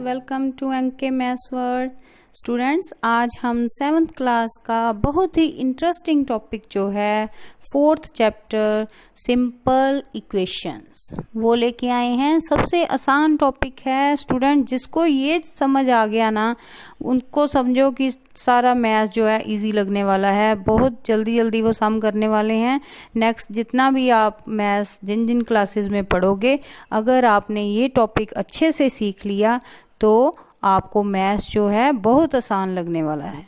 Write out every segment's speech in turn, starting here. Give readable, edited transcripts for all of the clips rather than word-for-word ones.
Welcome to NK maths world. Students, आज हम 7th class का बहुत ही इंटरेस्टिंग टॉपिक जो है 4th चैप्टर सिंपल इक्वेशंस वो लेके आए हैं। सबसे आसान टॉपिक है स्टूडेंट, जिसको ये समझ आ गया ना उनको समझो कि सारा मैथ्स जो है इजी लगने वाला है। बहुत जल्दी जल्दी वो सम करने वाले हैं। नेक्स्ट जितना भी आप मैथ्स जिन जिन क्लासेस में पढ़ोगे, अगर आपने ये टॉपिक अच्छे से सीख लिया तो आपको मैथ्स जो है बहुत आसान लगने वाला है।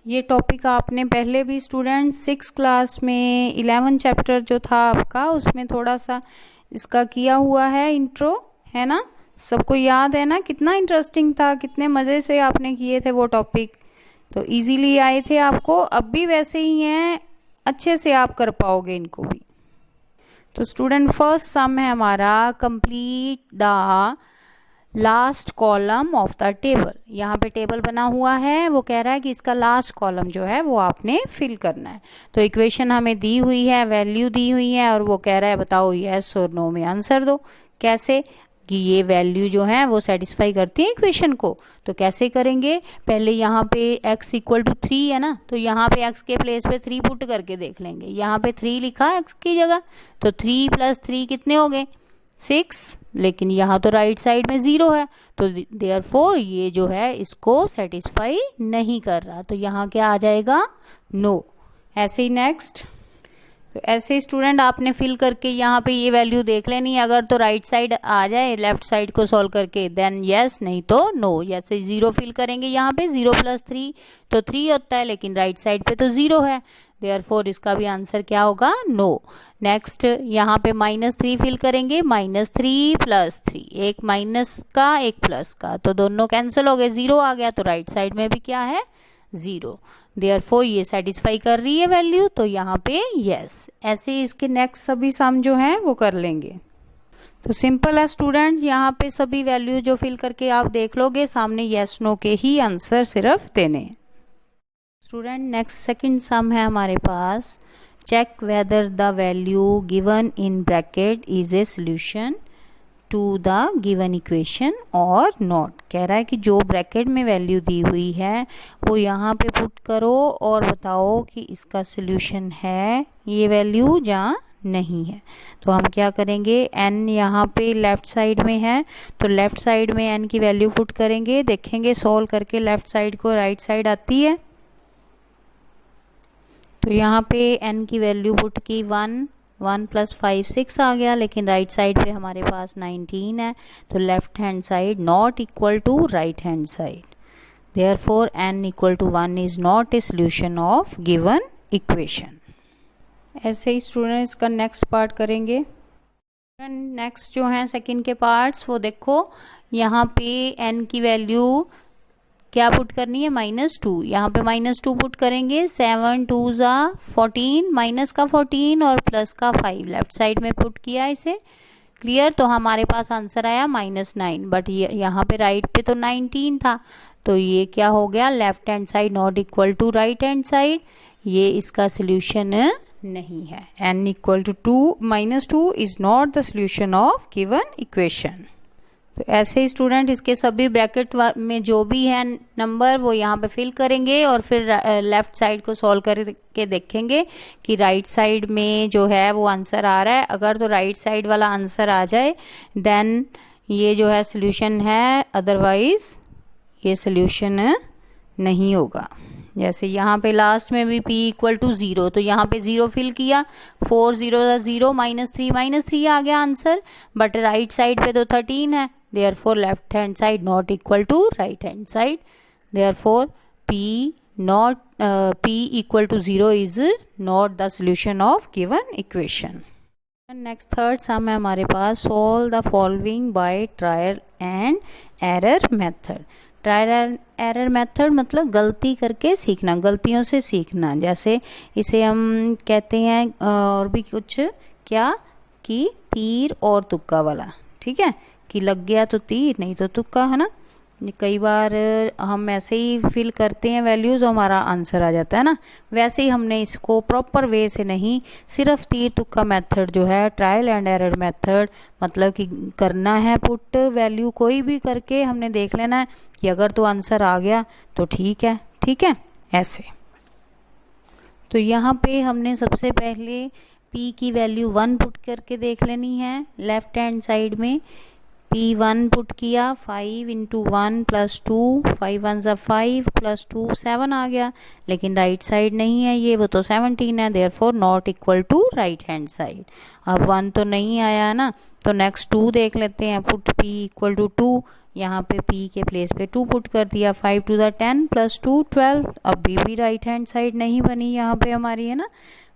ये टॉपिक आपने पहले भी स्टूडेंट 6 क्लास में 11 चैप्टर जो था आपका, उसमें थोड़ा सा इसका किया हुआ है इंट्रो, है ना। सबको याद है ना, कितना इंटरेस्टिंग था, कितने मज़े से आपने किए थे वो टॉपिक, तो इजीली आए थे आपको। अब भी वैसे ही हैं, अच्छे से आप कर पाओगे इनको भी। तो स्टूडेंट फर्स्ट सम है हमारा, complete the last column of the table. यहाँ पे टेबल बना हुआ है, वो कह रहा है कि इसका लास्ट कॉलम जो है वो आपने फिल करना है। तो इक्वेशन हमें दी हुई है, वैल्यू दी हुई है, और वो कह रहा है बताओ यस और नो में आंसर दो। कैसे कि ये वैल्यू जो है वो सेटिस्फाई करती है इक्वेशन को। तो कैसे करेंगे, पहले यहाँ पे x इक्वल टू 3 है ना, तो यहाँ पे x के प्लेस पे 3 पुट करके देख लेंगे। यहाँ पे 3 लिखा है x की जगह, तो 3 + 3 कितने हो गए 6, लेकिन यहाँ तो राइट साइड में 0 है, तो देयरफॉर ये जो है इसको सेटिस्फाई नहीं कर रहा, तो यहाँ क्या आ जाएगा नो। ऐसे ही नेक्स्ट, तो ऐसे ही स्टूडेंट आपने फिल करके यहाँ पे ये वैल्यू देख लेनी। अगर तो राइट साइड आ जाए लेफ्ट साइड को सॉल्व करके देन यस, नहीं तो नो। जैसे 0 फिल करेंगे, यहाँ पे 0 + 3 तो 3 होता है, लेकिन राइट साइड पे तो 0 है, देयरफॉर इसका भी आंसर क्या होगा नो। नेक्स्ट यहाँ पे -3 फिल करेंगे, -3 + 3, एक माइनस का एक प्लस का, तो दोनों कैंसिल हो गए, 0 आ गया, तो राइट साइड में भी क्या है 0। देयरफॉर ये सेटिस्फाई कर रही है वैल्यू, तो यहाँ पे यस। ऐसे ही इसके नेक्स्ट सभी सम जो हैं वो कर लेंगे। तो सिंपल है स्टूडेंट, यहाँ पे सभी वैल्यू जो फिल करके आप देख लोगे, सामने यस नो के ही आंसर सिर्फ देने। स्टूडेंट नेक्स्ट सेकंड सम है हमारे पास, check whether the value given in bracket is a solution to the given equation और नॉट। कह रहा है कि जो ब्रैकेट में वैल्यू दी हुई है वो यहाँ पे पुट करो और बताओ कि इसका सॉल्यूशन है ये वैल्यू या नहीं है। तो हम क्या करेंगे, n यहाँ पे लेफ्ट साइड में है, तो लेफ्ट साइड में n की वैल्यू पुट करेंगे, देखेंगे सॉल्व करके लेफ्ट साइड को राइट साइड आती है। तो यहाँ पे n की वैल्यू पुट की 1 + 5 6 आ गया, लेकिन राइट साइड पे हमारे पास 19 है, तो left hand side not equal to right hand side, therefore n = 1 is not a solution of given equation. ऐसे ही स्टूडेंट इसका नेक्स्ट पार्ट करेंगे। नेक्स्ट जो है सेकंड के पार्ट्स, वो देखो यहाँ पे n की वैल्यू क्या पुट करनी है -2, यहाँ पे -2 पुट करेंगे, 7 × 2 = 14, माइनस का 14 और प्लस का 5 लेफ्ट साइड में पुट किया इसे। क्लियर, तो हमारे पास आंसर आया -9, बट ये यहाँ पे राइट पे तो 19 था, तो ये क्या हो गया left hand side not equal to right hand side, ये इसका सोल्यूशन नहीं है। n = 2 -2 is not the solution of given equation. तो ऐसे ही स्टूडेंट इसके सभी ब्रैकेट में जो भी है नंबर वो यहाँ पे फिल करेंगे और फिर लेफ्ट साइड को सॉल्व करके देखेंगे कि राइट साइड में जो है वो आंसर आ रहा है। अगर तो राइट साइड वाला आंसर आ जाए देन ये जो है सोल्यूशन है, अदरवाइज ये सोल्यूशन नहीं होगा। जैसे यहाँ पे लास्ट में भी p = 0, तो यहाँ पे 0 फिल किया, 4 0 0 -3 आ गया आंसर, बट राइट साइड पे तो 13 है, therefore left hand side not equal to right hand side, therefore p = 0 is not the solution of given equation. Next third sum है हमारे पास, solve the following by trial and error method. Trial error method मतलब गलती करके सीखना, गलतियों से सीखना। जैसे इसे हम कहते हैं और भी कुछ, क्या कि तीर और तुक्का वाला, ठीक है, कि लग गया तो तीर नहीं तो तुक्का, है ना। कई बार हम ऐसे ही फिल करते हैं वैल्यूज़, हमारा आंसर आ जाता है ना। वैसे ही हमने इसको प्रॉपर वे से नहीं, सिर्फ तीर तुक्का मेथड जो है, ट्रायल एंड एरर मेथड, मतलब कि करना है पुट वैल्यू कोई भी करके हमने देख लेना है कि अगर तो आंसर आ गया तो ठीक है, ठीक है ऐसे। तो यहाँ पे हमने सबसे पहले p की वैल्यू 1 पुट करके देख लेनी है। लेफ्ट हैंड साइड में p1 पुट किया, 5 इंटू 1 प्लस 2, 5 1 ज़ा 5 प्लस 2 7 आ गया, लेकिन राइट साइड नहीं है ये, वो तो 17 है, therefore not equal to right hand side. अब 1 तो नहीं आया ना, तो नेक्स्ट 2 देख लेते हैं। पुट p इक्वल टू 2, यहाँ पे p के प्लेस पे 2 पुट कर दिया, 5 टू ज़ा 10 प्लस 2 12। अभी भी राइट हैंड साइड नहीं बनी यहाँ पे हमारी, है ना,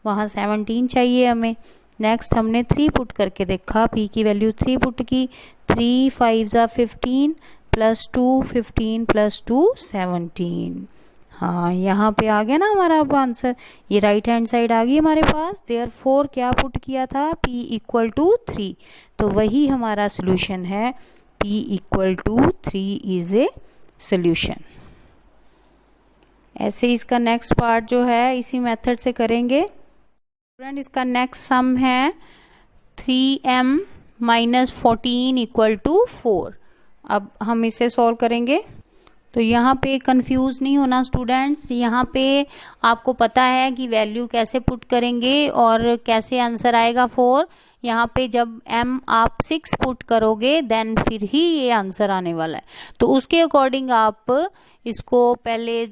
वहाँ 17 चाहिए हमें। नेक्स्ट हमने 3 पुट करके देखा, p की वैल्यू 3 पुट की, 3 5 ज़ा 15 प्लस 2 15 प्लस 2 17। हाँ यहाँ पे आ गया ना हमारा अब आंसर, ये राइट हैंड साइड आ गई हमारे पास। देयरफॉर क्या पुट किया था, p इक्वल टू 3, तो वही हमारा सोल्यूशन है, p equal to 3 is a solution. ऐसे इसका नेक्स्ट पार्ट जो है इसी मेथड से करेंगे। स्टूडेंट इसका नेक्स्ट सम है 3m माइनस 14 इक्वल टू 4। अब हम इसे सॉल्व करेंगे। तो यहाँ पे कंफ्यूज नहीं होना स्टूडेंट्स, यहाँ पे आपको पता है कि वैल्यू कैसे पुट करेंगे और कैसे आंसर आएगा 4। यहाँ पे जब m आप 6 पुट करोगे देन फिर ही ये आंसर आने वाला है, तो उसके अकॉर्डिंग आप इसको पहले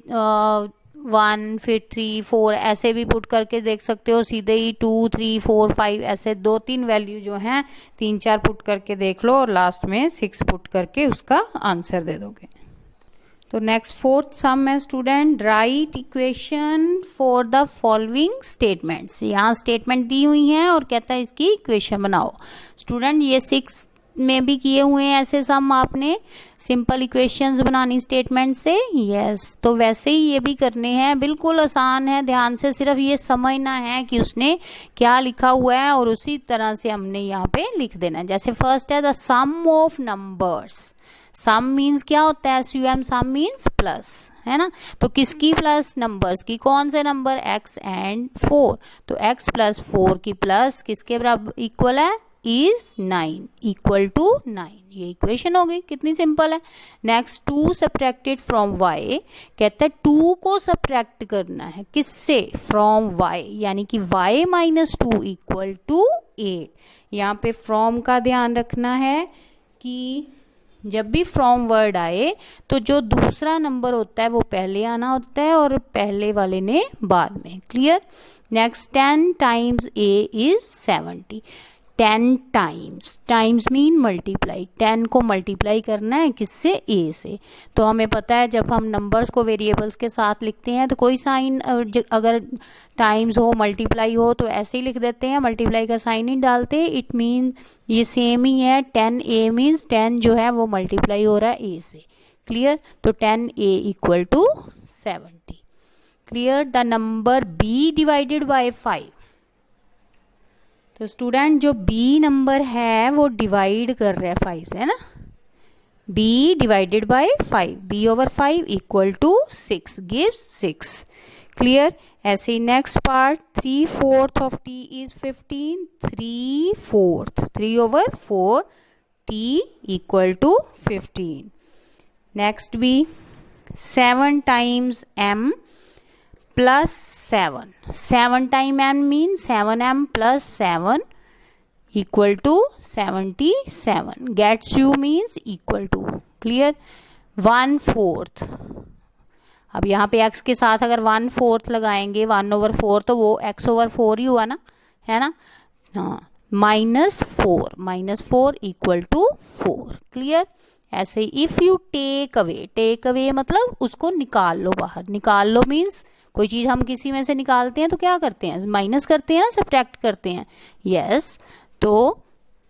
1 फिर 3 4 ऐसे भी पुट करके देख सकते हो, सीधे ही 2 3 4 5 ऐसे 2-3 वैल्यू जो हैं 3-4 पुट करके देख लो और लास्ट में 6 पुट करके उसका आंसर दे दोगे। तो नेक्स्ट फोर्थ सम है student, right equation for the following statements. यहाँ स्टेटमेंट दी हुई हैं और कहता है इसकी इक्वेशन बनाओ। स्टूडेंट ये 6 में भी किए हुए हैं ऐसे सम आपने, सिंपल इक्वेशंस बनानी स्टेटमेंट से। यस, तो वैसे ही ये भी करने हैं, बिल्कुल आसान है, ध्यान से सिर्फ ये समझना है कि उसने क्या लिखा हुआ है और उसी तरह से हमने यहाँ पे लिख देना है। जैसे फर्स्ट है the sum of numbers. Sum means क्या होता है, SUM सम मीन्स प्लस, है ना, तो किसकी प्लस, नंबर्स की। कौन से नंबर, x एंड 4, तो x प्लस 4 की प्लस किसके बराबर इक्वल है, इज 9 इक्वल टू 9। ये इक्वेशन हो गई, कितनी सिंपल है। नेक्स्ट 2 सब्ट्रैक्टेड फ्रॉम y, कहता है 2 को सब्ट्रैक्ट करना है किससे, फ्रॉम y, यानी कि y माइनस 2 इक्वल टू 8। यहाँ पे फ्रॉम का ध्यान रखना है कि जब भी फ्रॉम वर्ड आए तो जो दूसरा नंबर होता है वो पहले आना होता है और पहले वाले ने बाद में। Clear. Next 10 times a is 70। 10 times, times mean multiply, 10 को मल्टीप्लाई करना है किससे, a से। तो हमें पता है जब हम नंबर्स को वेरिएबल्स के साथ लिखते हैं तो कोई साइन अगर टाइम्स हो मल्टीप्लाई हो तो ऐसे ही लिख देते हैं, मल्टीप्लाई का साइन ही डालते हैं। इट मीन ये सेम ही है, 10a मीन्स 10 जो है वो मल्टीप्लाई हो रहा है a से। क्लियर। तो 10a equal to 70। Clear. The number b divided by 5। तो स्टूडेंट जो b नंबर है वो डिवाइड कर रहा है 5 से, है ना, b divided by 5, b over 5 equal to 6 gives 6। Clear. ऐसे ही next part 3/4 of t is 15, 3/4, 3 over 4 t equal to 15। Next भी 7 times m plus 7, 7 time m mean 7m plus 7 equal to 77। Gets you means equal to. Clear. 1/4, अब यहाँ पे x के साथ अगर 1/4 लगाएंगे 1 ओवर 4 तो वो x ओवर 4 ही हुआ ना, है ना, हाँ, -4 इक्वल टू 4। क्लियर। ऐसे ही इफ यू टेक अवे मतलब उसको निकाल लो बाहर, निकाल लो मीन्स कोई चीज हम किसी में से निकालते हैं तो क्या करते हैं, माइनस करते हैं ना, सब्ट्रैक्ट करते हैं। यस, तो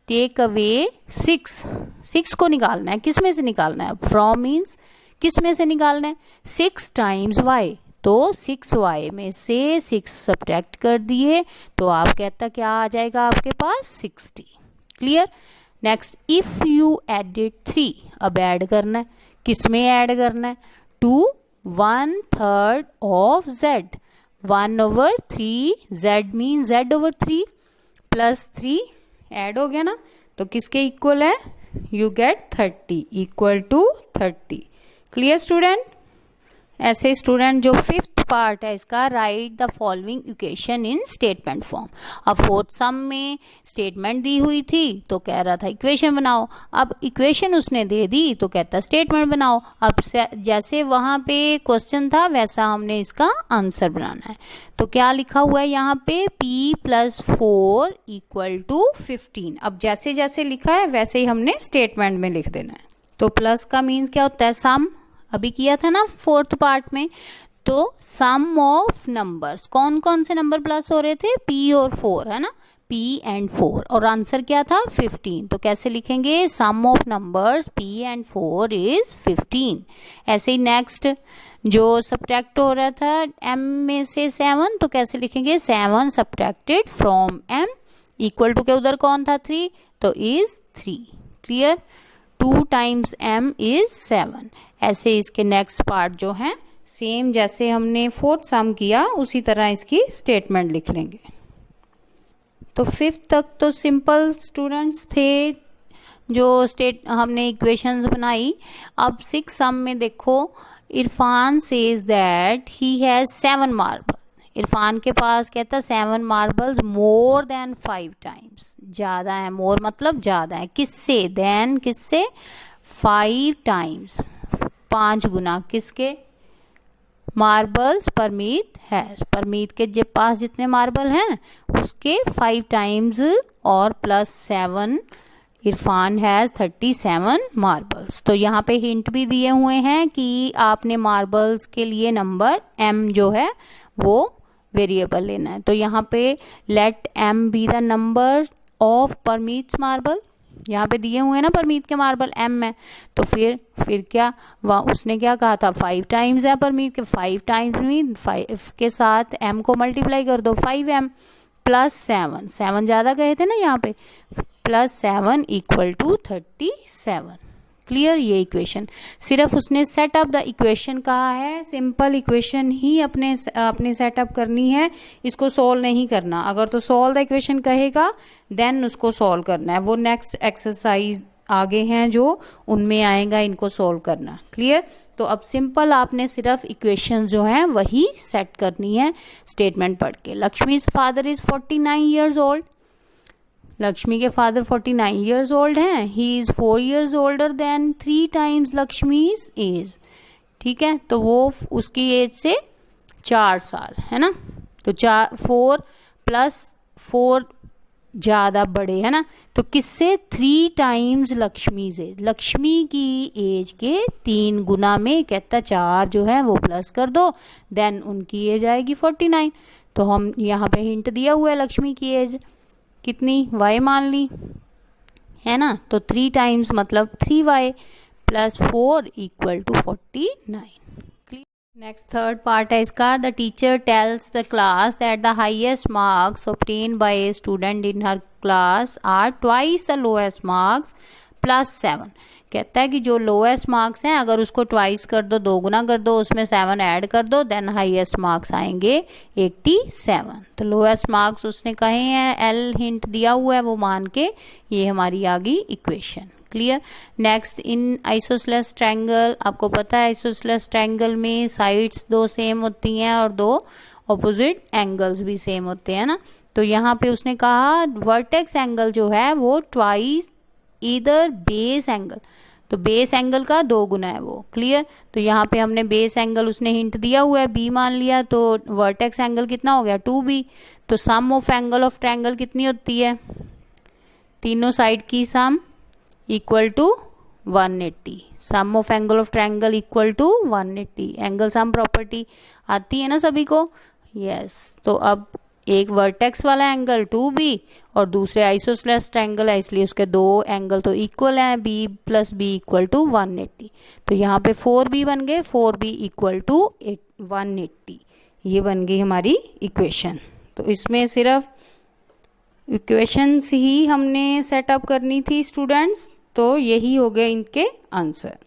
टेक अवे 6 को निकालना है, किस में से निकालना है, फ्रॉम मीन्स किस में से निकालना है, 6 टाइम्स y, तो 6y में से 6 सब्ट्रैक्ट कर दिए तो आप कहता क्या आ जाएगा आपके पास 60। Clear. Next if you added 3, अब ऐड करना है किसमें ऐड करना है, to 1/3 of z, 1/3, z mean z/3 plus 3 add हो गया ना, तो किसके इक्वल है, you get 30 equal to 30। Clear student. ऐसे स्टूडेंट जो फिफ्थ पार्ट है इसका, write the following equation in statement form. अब फोर्थ सम में स्टेटमेंट दी हुई थी तो कह रहा था इक्वेशन बनाओ, अब इक्वेशन उसने दे दी तो कहता स्टेटमेंट बनाओ। अब जैसे वहां पे क्वेश्चन था वैसा हमने इसका आंसर बनाना है। तो क्या लिखा हुआ है यहाँ पे, p + 4 = 15। अब जैसे जैसे लिखा है वैसे ही हमने स्टेटमेंट में लिख देना है। तो प्लस का मीन्स क्या होता है, सम, अभी किया था ना फोर्थ पार्ट में। तो सम ऑफ नंबर्स, कौन कौन से नंबर प्लस हो रहे थे, p और 4 है ना, p एंड 4, और आंसर क्या था 15। तो कैसे लिखेंगे, sum of numbers p and 4 is 15। ऐसे ही नेक्स्ट जो सब्ट्रैक्ट हो रहा था m में से 7, तो कैसे लिखेंगे, 7 subtracted from m equal to के उधर कौन था 3, तो is 3। Clear. 2 times m is 7। ऐसे इसके नेक्स्ट पार्ट जो है सेम जैसे हमने फोर्थ सम किया उसी तरह इसकी स्टेटमेंट लिख लेंगे। तो फिफ्थ तक तो सिंपल स्टूडेंट्स थे जो हमने इक्वेशंस बनाई। अब सिक्स सम में देखो, Irfan says that he has 7 marble. Irfan के पास कहता 7 मार्बल्स मोर देन 5 टाइम्स, ज्यादा है, मोर मतलब ज्यादा है, किससे, देन किससे, 5 टाइम्स, 5 गुना, किसके, मार्बल्स परमीत हैज, परमीत के पास जितने मार्बल हैं उसके 5 टाइम्स और प्लस 7, इरफान हैज 37 मार्बल्स। तो यहाँ पे हिंट भी दिए हुए हैं कि आपने मार्बल्स के लिए नंबर m जो है वो वेरिएबल लेना है। तो यहाँ पे let m be the number of permits marble, यहाँ पे दिए हुए हैं ना परमीत के मार्बल m है, तो फिर क्या, वह उसने क्या कहा था 5 टाइम्स है परमीत के, 5 टाइम्स मीन 5 के साथ m को मल्टीप्लाई कर दो, 5m प्लस 7, 7 ज्यादा कहे थे ना यहाँ पे, प्लस 7 = 37। क्लियर। ये इक्वेशन सिर्फ उसने सेटअप द इक्वेशन कहा है, सिंपल इक्वेशन ही अपने सेटअप करनी है, इसको सॉल्व नहीं करना। अगर तो सॉल्व द इक्वेशन कहेगा देन उसको सॉल्व करना है, वो नेक्स्ट एक्सरसाइज आगे हैं जो उनमें आएगा इनको सॉल्व करना। क्लियर। तो अब सिंपल आपने सिर्फ इक्वेशन जो हैं वही सेट करनी है स्टेटमेंट पढ़ के। Lakshmi father is 49 years old। Lakshmi के फादर 49 years old हैं, he is 4 years older than 3 times Lakshmi's age. ठीक है, तो वो उसकी एज से 4 साल है ना, तो 4 + 4 ज्यादा बड़े है ना, तो किससे, 3 टाइम्स लक्ष्मीज एज, लक्ष्मी की एज के 3 गुना में, कहता 4 जो है वो प्लस कर दो, देन उनकी एज आएगी 49। तो हम यहाँ पे हिंट दिया हुआ है लक्ष्मी की एज कितनी, y मान ली है ना, तो 3 टाइम्स मतलब 3y + 4 = 49। नेक्स्ट थर्ड पार्ट है इसका, the teacher tells the class that the highest marks obtain by a student in her class are twice the lowest marks + 7। कहता है कि जो लोएस्ट मार्क्स हैं अगर उसको ट्वाइस कर दो, 2 गुना कर दो, उसमें 7 ऐड कर दो, देन हाईएस्ट मार्क्स आएंगे 87। तो लोएस्ट मार्क्स उसने कहे हैं, एल हिंट दिया हुआ है वो मान के, ये हमारी आ गई इक्वेशन। क्लियर। नेक्स्ट, इन आइसोसेलेस ट्रायंगल, आपको पता है आइसोसेलेस ट्रायंगल में साइड्स 2 सेम होती हैं और 2 ऑपोजिट एंगल्स भी सेम होते हैं ना, तो यहाँ पे उसने कहा वर्टेक्स एंगल जो है वो ट्वाइस इधर बेस एंगल, तो बेस एंगल का 2 गुना है वो। क्लियर। तो यहाँ पे हमने बेस एंगल उसने हिंट दिया हुआ है b मान लिया, तो वर्टेक्स एंगल कितना हो गया 2b। तो sum of angle of triangle कितनी होती है, तीनों साइड की sum = 180, sum of angle of triangle = 180। Angle sum property आती है ना सभी को, यस। तो अब एक वर्टेक्स वाला एंगल 2b और दूसरे आइसोसेलेस ट्रायंगल है, इसलिए उसके 2 एंगल तो इक्वल हैं, b + b = 180। तो यहाँ पे 4b बन गए, 4b = 180, ये बन गई हमारी इक्वेशन। तो इसमें सिर्फ इक्वेशंस ही हमने सेटअप करनी थी स्टूडेंट्स, तो यही हो गए इनके आंसर।